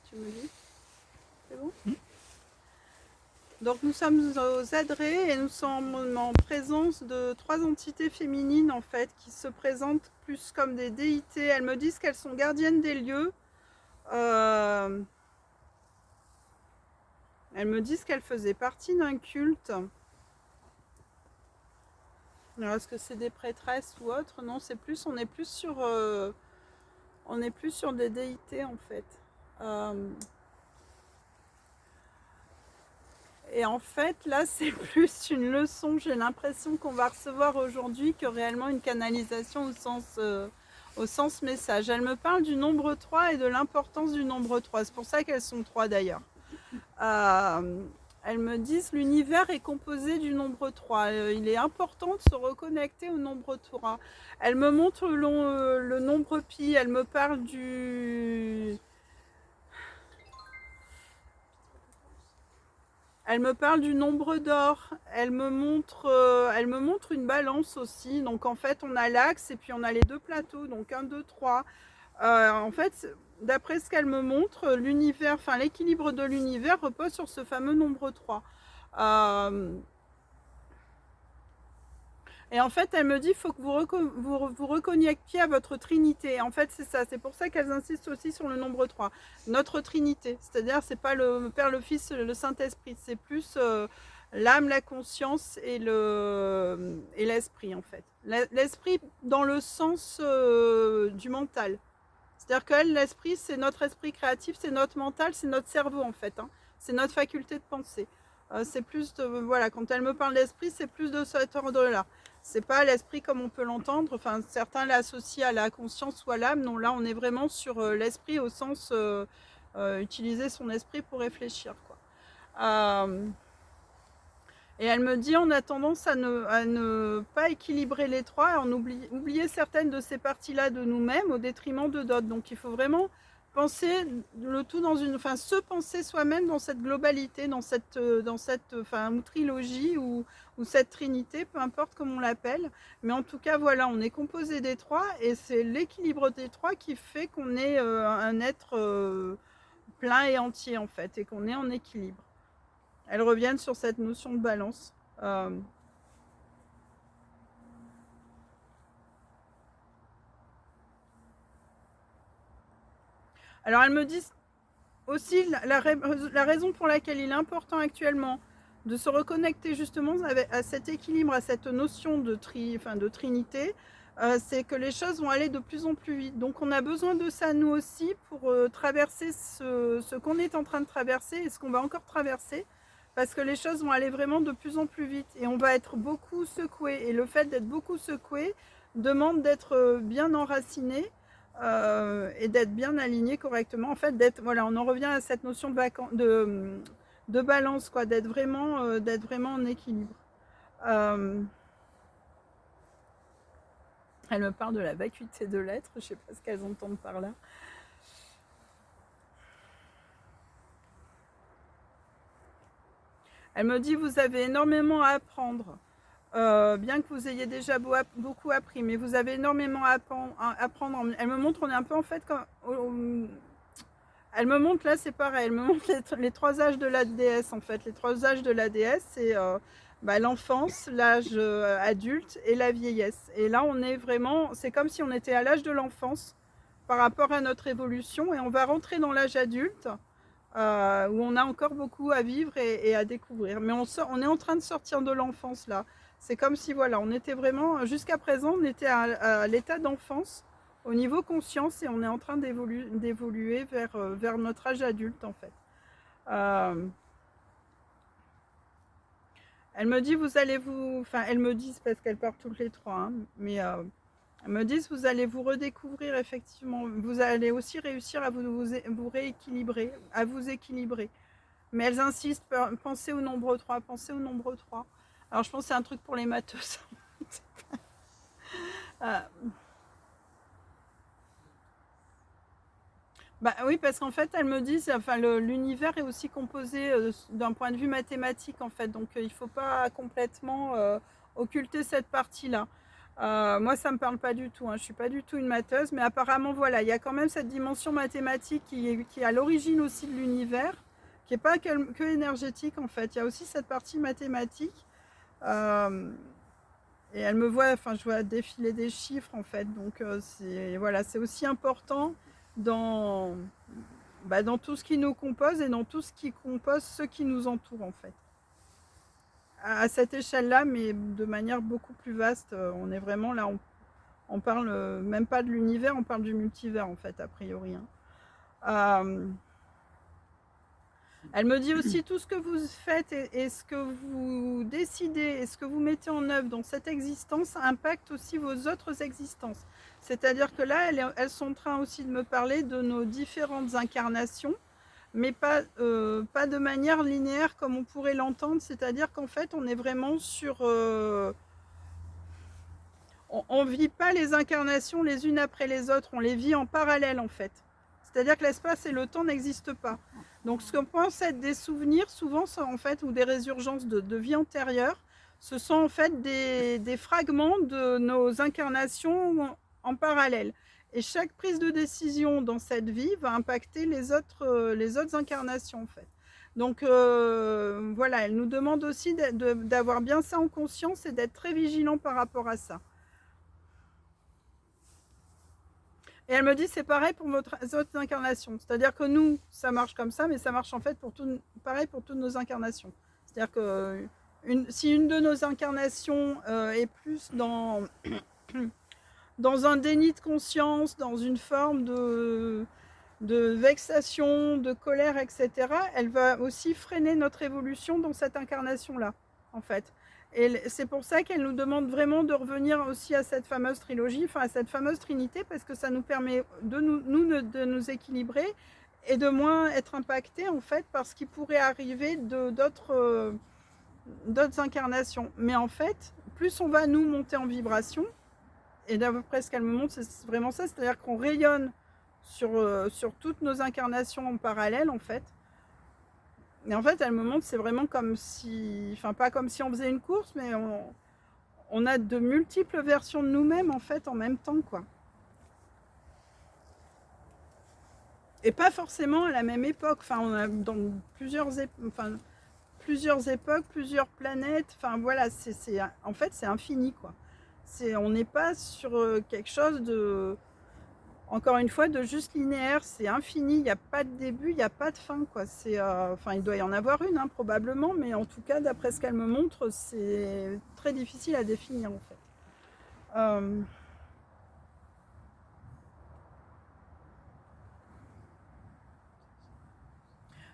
tu me dis. C'est bon? Donc nous sommes aux adrets et nous sommes en présence de 3 entités féminines en fait qui se présentent plus comme des déités. Elles me disent qu'elles sont gardiennes des lieux. Elles me disent qu'elles faisaient partie d'un culte. Alors est-ce que c'est des prêtresses ou autre? Non, c'est plus, on est plus sur des déités en fait. Et en fait, là, c'est plus une leçon, j'ai l'impression qu'on va recevoir aujourd'hui que réellement une canalisation au sens message. Elle me parle du nombre 3 et de l'importance du nombre 3. C'est pour ça qu'elles sont 3 d'ailleurs. Elles me disent l'univers est composé du nombre 3. Il est important de se reconnecter au nombre 3. Elle me montre le nombre pi. Elle me parle du... Elle me parle du nombre d'or. Elle me montre une balance aussi. Donc en fait, on a l'axe et puis on a les deux plateaux. Donc 1, 2, 3. En fait, d'après ce qu'elle me montre, l'univers, enfin l'équilibre de l'univers repose sur ce fameux nombre 3. Et en fait, elle me dit, il faut que vous reconnectiez à votre trinité. En fait, c'est ça. C'est pour ça qu'elles insistent aussi sur le nombre 3. Notre trinité. C'est-à-dire, c'est pas le Père, le Fils, le Saint-Esprit. C'est plus l'âme, la conscience et l'esprit, en fait. L'esprit dans le sens du mental. C'est-à-dire que l'esprit, c'est notre esprit créatif, c'est notre mental, c'est notre cerveau, en fait. Hein. C'est notre faculté de penser. C'est plus de... Voilà, quand elle me parle d'esprit, c'est plus de cet ordre-là. C'est pas l'esprit comme on peut l'entendre. Enfin, certains l'associent à la conscience ou à l'âme. Non, là, on est vraiment sur l'esprit au sens utiliser son esprit pour réfléchir, quoi. Et elle me dit, on a tendance à ne pas équilibrer les trois, à oublier certaines de ces parties-là de nous-mêmes au détriment de d'autres. Donc il faut vraiment penser le tout dans une... Enfin, se penser soi-même dans cette globalité, dans cette ou trilogie ou cette trinité, peu importe comment on l'appelle. Mais en tout cas, voilà, on est composé des trois et c'est l'équilibre des trois qui fait qu'on est un être plein et entier, en fait, et qu'on est en équilibre. Elles reviennent sur cette notion de balance. Alors elles me disent aussi la raison pour laquelle il est important actuellement de se reconnecter justement à cet équilibre, à cette notion de trinité, c'est que les choses vont aller de plus en plus vite. Donc on a besoin de ça nous aussi pour traverser ce qu'on est en train de traverser et ce qu'on va encore traverser. Parce que les choses vont aller vraiment de plus en plus vite et on va être beaucoup secoué. Et le fait d'être beaucoup secoué demande d'être bien enraciné et d'être bien aligné correctement. En fait, voilà, on en revient à cette notion de balance, quoi, d'être vraiment en équilibre. Elle me parle de la vacuité de l'être, je ne sais pas ce qu'elles entendent par là. Elle me dit, vous avez énormément à apprendre. Bien que vous ayez déjà beaucoup appris, mais vous avez énormément à apprendre. Elle me montre, on est un peu en fait elle me montre là, c'est pareil, elle me montre les 3 âges de la déesse en fait. Les 3 âges de la déesse, c'est l'enfance, l'âge adulte et la vieillesse. Et là, on est vraiment, c'est comme si on était à l'âge de l'enfance par rapport à notre évolution et on va rentrer dans l'âge adulte. Où on a encore beaucoup à vivre et à découvrir. Mais on est en train de sortir de l'enfance là. C'est comme si voilà, on était vraiment, jusqu'à présent, on était à l'état d'enfance au niveau conscience et on est en train d'évoluer vers notre âge adulte en fait. Elle me dit, elles me disent parce qu'elles partent toutes les trois, hein, mais elles me disent, vous allez vous redécouvrir effectivement. Vous allez aussi réussir à vous rééquilibrer, à vous équilibrer. Mais elles insistent, pensez au nombre 3, pensez au nombre 3. Alors je pense que c'est un truc pour les matheuses. Bah oui, parce qu'en fait, elles me disent, enfin, l'univers est aussi composé d'un point de vue mathématique, en fait. Donc, il ne faut pas complètement occulter cette partie-là. Moi, ça me parle pas du tout, hein. Je suis pas du tout une matheuse, mais apparemment, voilà, il y a quand même cette dimension mathématique qui est à l'origine aussi de l'univers, qui est pas que énergétique en fait. Il y a aussi cette partie mathématique. Euh, et elle me voit, enfin, je vois défiler des chiffres en fait. Donc, c'est voilà, c'est aussi important dans, dans tout ce qui nous compose et dans tout ce qui compose ceux qui nous entourent en fait. À cette échelle-là, mais de manière beaucoup plus vaste, on est vraiment là, on parle même pas de l'univers, on parle du multivers en fait, a priori, hein. Euh, Elle me dit aussi tout ce que vous faites et ce que vous décidez et ce que vous mettez en œuvre dans cette existence impacte aussi vos autres existences. C'est-à-dire que là, elles sont en train aussi de me parler de nos différentes incarnations, mais pas de manière linéaire comme on pourrait l'entendre. C'est-à-dire qu'en fait, on est vraiment sur... on ne vit pas les incarnations les unes après les autres, on les vit en parallèle en fait. C'est-à-dire que l'espace et le temps n'existent pas. Donc ce qu'on pense être des souvenirs, souvent en fait, ou des résurgences de vie antérieure, ce sont en fait des fragments de nos incarnations en parallèle. Et chaque prise de décision dans cette vie va impacter les autres incarnations en fait. Donc voilà, elle nous demande aussi d'avoir bien ça en conscience et d'être très vigilant par rapport à ça. Et elle me dit c'est pareil pour vos autres incarnations. C'est-à-dire que nous, ça marche comme ça, mais ça marche en fait pareil pour toutes nos incarnations. C'est-à-dire que si une de nos incarnations est plus dans un déni de conscience, dans une forme de vexation, de colère, etc., elle va aussi freiner notre évolution dans cette incarnation-là, en fait. Et c'est pour ça qu'elle nous demande vraiment de revenir aussi à cette fameuse trilogie, enfin à cette fameuse trinité, parce que ça nous permet de nous équilibrer et de moins être impactés en fait par ce qui pourrait arriver d'autres incarnations. Mais en fait, plus on va nous monter en vibration, et d'après ce qu'elle me montre, c'est vraiment ça, c'est-à-dire qu'on rayonne sur toutes nos incarnations en parallèle en fait. Et en fait, elle me montre, c'est vraiment comme si, enfin pas comme si on faisait une course, mais on a de multiples versions de nous-mêmes en fait en même temps quoi. Et pas forcément à la même époque. Enfin, on a dans plusieurs époques, plusieurs planètes. Enfin voilà, en fait c'est infini quoi. On n'est pas sur quelque chose de, encore une fois, de juste linéaire, c'est infini, il n'y a pas de début, il n'y a pas de fin, quoi. Enfin, il doit y en avoir une, hein, probablement, mais en tout cas, d'après ce qu'elle me montre, c'est très difficile à définir, en fait. Euh,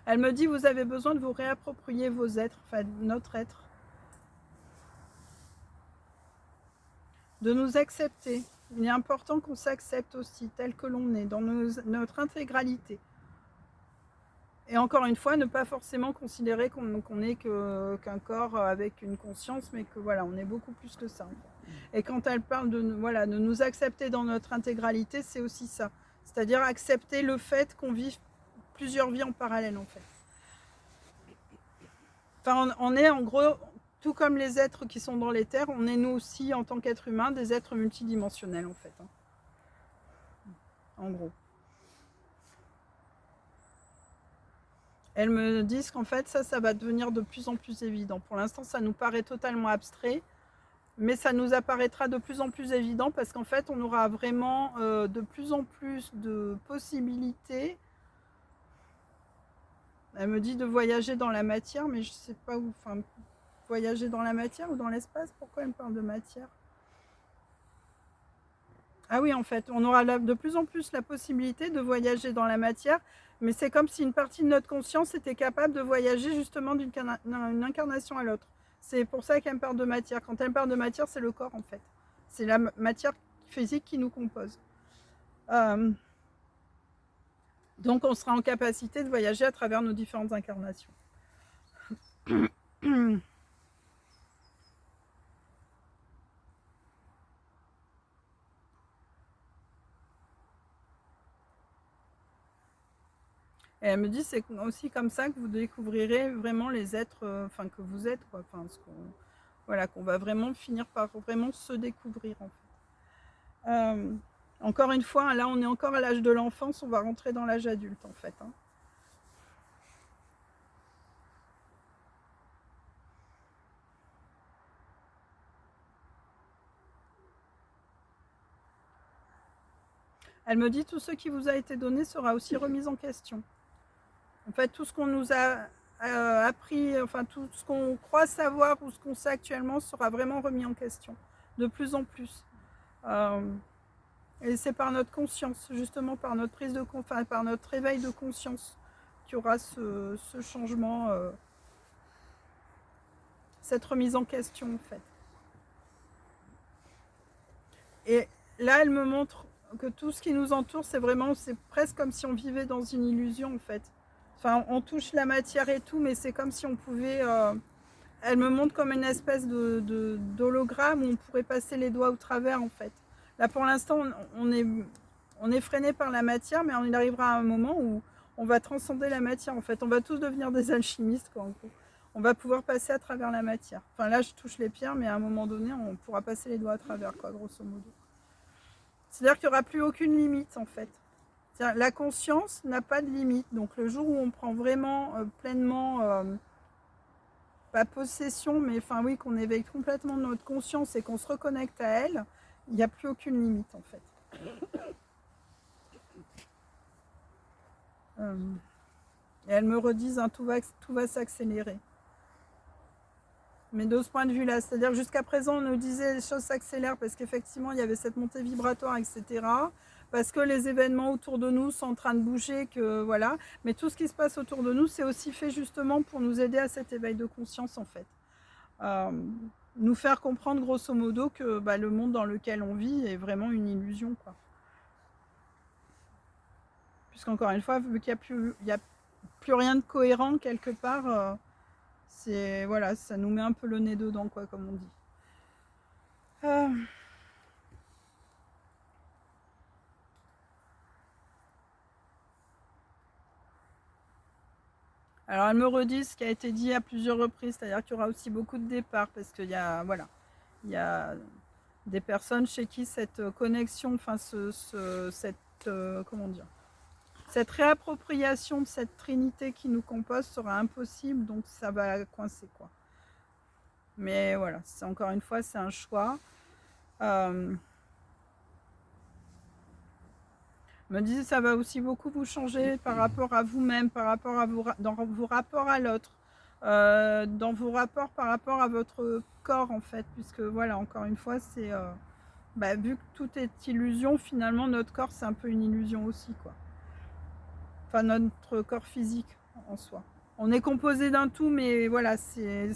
Elle me dit, vous avez besoin de vous réapproprier vos êtres, enfin, notre être, de nous accepter. Il est important qu'on s'accepte aussi, tel que l'on est, dans notre intégralité. Et encore une fois, ne pas forcément considérer qu'on n'est qu'un corps avec une conscience, mais que voilà, on est beaucoup plus que ça. Et quand elle parle de nous accepter dans notre intégralité, c'est aussi ça. C'est-à-dire accepter le fait qu'on vive plusieurs vies en parallèle, en fait. Enfin, on est en gros, tout comme les êtres qui sont dans les terres, on est nous aussi, en tant qu'êtres humains, des êtres multidimensionnels, en fait. Hein. En gros. Elles me disent qu'en fait, ça va devenir de plus en plus évident. Pour l'instant, ça nous paraît totalement abstrait, mais ça nous apparaîtra de plus en plus évident parce qu'en fait, on aura vraiment de plus en plus de possibilités. Elle me dit de voyager dans la matière, mais je ne sais pas où. Enfin, voyager dans la matière ou dans l'espace? Pourquoi elle me parle de matière? Ah oui, en fait, on aura de plus en plus la possibilité de voyager dans la matière, mais c'est comme si une partie de notre conscience était capable de voyager justement d'une incarnation à l'autre. C'est pour ça qu'elle me parle de matière. Quand elle me parle de matière, c'est le corps en fait. C'est la matière physique qui nous compose. Donc on sera en capacité de voyager à travers nos différentes incarnations. Et elle me dit c'est aussi comme ça que vous découvrirez vraiment les êtres, enfin que vous êtes quoi, enfin voilà, qu'on va vraiment finir par vraiment se découvrir en fait. Encore une fois, là on est encore à l'âge de l'enfance, on va rentrer dans l'âge adulte en fait. Hein. Elle me dit tout ce qui vous a été donné sera aussi remis en question. En fait, tout ce qu'on nous a appris, enfin tout ce qu'on croit savoir ou ce qu'on sait actuellement sera vraiment remis en question, de plus en plus. Et c'est par notre conscience, justement par notre prise de enfin, par notre réveil de conscience qu'il y aura ce changement, cette remise en question en fait. Et là, elle me montre que tout ce qui nous entoure, c'est vraiment, c'est presque comme si on vivait dans une illusion en fait. Enfin, on touche la matière et tout, mais c'est comme si on pouvait. Elle me montre comme une espèce d'hologramme où on pourrait passer les doigts au travers en fait. Là, pour l'instant, on est freiné par la matière, mais il arrivera un moment où on va transcender la matière en fait. On va tous devenir des alchimistes quoi. En gros. On va pouvoir passer à travers la matière. Enfin, là, je touche les pierres, mais à un moment donné, on pourra passer les doigts à travers quoi, grosso modo. C'est-à-dire qu'il n'y aura plus aucune limite en fait. La conscience n'a pas de limite. Donc le jour où on prend vraiment pleinement, pas possession, mais enfin oui, qu'on éveille complètement notre conscience et qu'on se reconnecte à elle, il n'y a plus aucune limite en fait. Et elles me redisent, hein, tout va s'accélérer. Mais de ce point de vue-là, c'est-à-dire que jusqu'à présent, on nous disait les choses s'accélèrent parce qu'effectivement, il y avait cette montée vibratoire, etc. Parce que les événements autour de nous sont en train de bouger, que voilà. Mais tout ce qui se passe autour de nous, c'est aussi fait justement pour nous aider à cet éveil de conscience, en fait. Nous faire comprendre, grosso modo, que le monde dans lequel on vit est vraiment une illusion, quoi. Puisqu'encore une fois, vu qu'il n'y a plus rien de cohérent quelque part, c'est voilà, ça nous met un peu le nez dedans, quoi, comme on dit. Alors elle me redit ce qui a été dit à plusieurs reprises, c'est-à-dire qu'il y aura aussi beaucoup de départs parce qu'il y a voilà, il y a des personnes chez qui cette connexion, enfin cette comment dire, cette réappropriation de cette trinité qui nous compose sera impossible, donc ça va coincer quoi. Mais voilà, c'est encore une fois c'est un choix. Me disait ça va aussi beaucoup vous changer par rapport à vous-même, par rapport à dans vos rapports à l'autre, dans vos rapports par rapport à votre corps en fait, puisque voilà, encore une fois, c'est vu que tout est illusion, finalement notre corps c'est un peu une illusion aussi quoi. Enfin notre corps physique en soi. On est composé d'un tout, mais voilà, c'est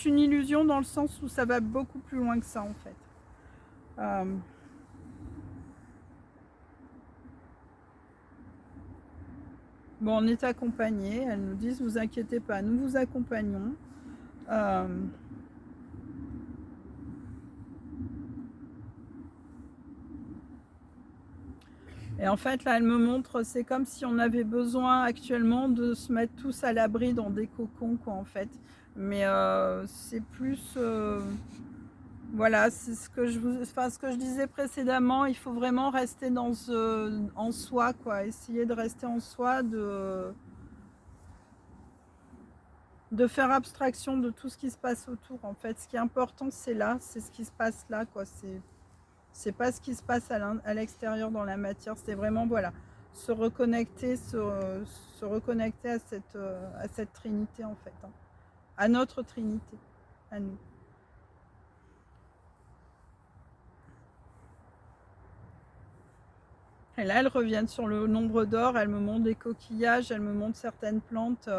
une illusion dans le sens où ça va beaucoup plus loin que ça en fait. Bon, on est accompagnés. Elles nous disent, vous inquiétez pas, nous vous accompagnons. Et en fait, là, elle me montre, c'est comme si on avait besoin actuellement de se mettre tous à l'abri dans des cocons, quoi, en fait. Mais c'est plus... voilà, c'est ce que je disais précédemment, il faut vraiment rester en soi, quoi. Essayer de rester en soi, de faire abstraction de tout ce qui se passe autour. En fait, ce qui est important, c'est là, c'est ce qui se passe là, quoi. C'est pas ce qui se passe à l'extérieur dans la matière. C'est vraiment, voilà, se reconnecter à cette trinité, en fait. Hein. À notre trinité, à nous. Et là, elles reviennent sur le nombre d'or, elles me montrent des coquillages, elles me montrent certaines plantes.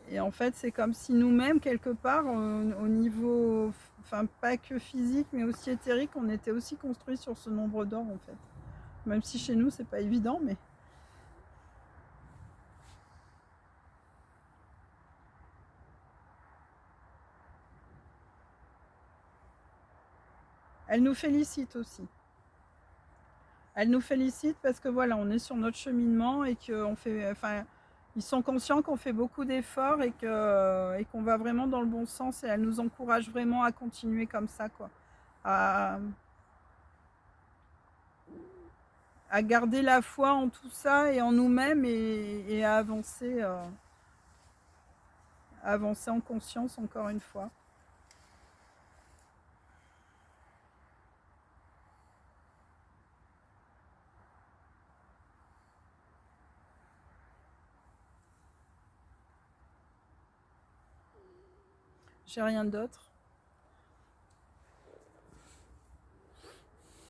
Et en fait, c'est comme si nous-mêmes, quelque part, au niveau, enfin, pas que physique, mais aussi éthérique, on était aussi construits sur ce nombre d'or, en fait. Même si chez nous, c'est pas évident, mais... Elle nous félicite aussi. Elle nous félicite parce que voilà, on est sur notre cheminement et qu'on fait... Enfin, Ils sont conscients qu'on fait beaucoup d'efforts et qu'on va vraiment dans le bon sens et elles nous encouragent vraiment à continuer comme ça, quoi. À, à garder la foi en tout ça et en nous-mêmes et à avancer en conscience encore une fois. J'ai rien d'autre.